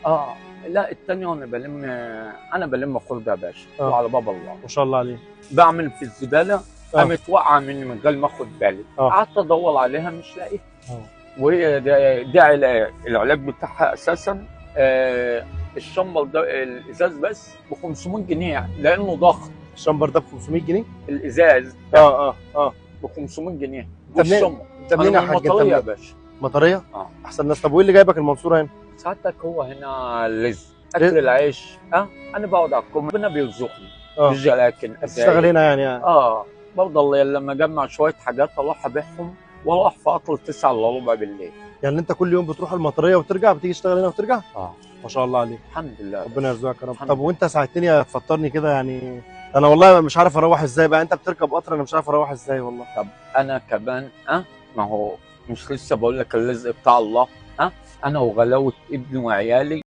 اه لا التانية انا بلم خردة يا باشا وعلى باب الله. ما شاء الله عليه. بعمل في الزبالة قامت واقعة مني من غير ما اخد بالي. قعدت ادور عليها مش لاقيها. وهي دي العلاج بتاعها اساسا الشمبر ده الازاز بس ب 500 جنيه يعني لانه ضخم. الشمبر ده ب 500 جنيه؟ الازاز ب 500 جنيه. والشمبر انت منين يا حاج؟ مطريه يا باشا. مطريه؟ احسن ناس. طب وايه اللي جايبك المنصوره هنا؟ ساعتك هو هنا الرزق اكل العيش. انا بقعد على الكوم ربنا بيرزقني مش لكن تشتغل هنا يعني؟ بفضل لما اجمع شويه حاجات اروح ابيعهم واروح في قطر 9 الا ربع بالليل. يعني انت كل يوم بتروح المطريه وترجع، بتيجي تشتغل هنا وترجع؟ ما شاء الله عليك. الحمد لله. ربنا يرزقك يا رب. طب وانت ساعدتني تفطرني كده يعني، انا والله مش عارف اروح ازاي بقى. انت بتركب قطر انا مش عارف اروح ازاي والله. طب انا كمان ما هو مش لسه بقول لك الرزق بتاع الله. انا وغلاوه ابني وعيالي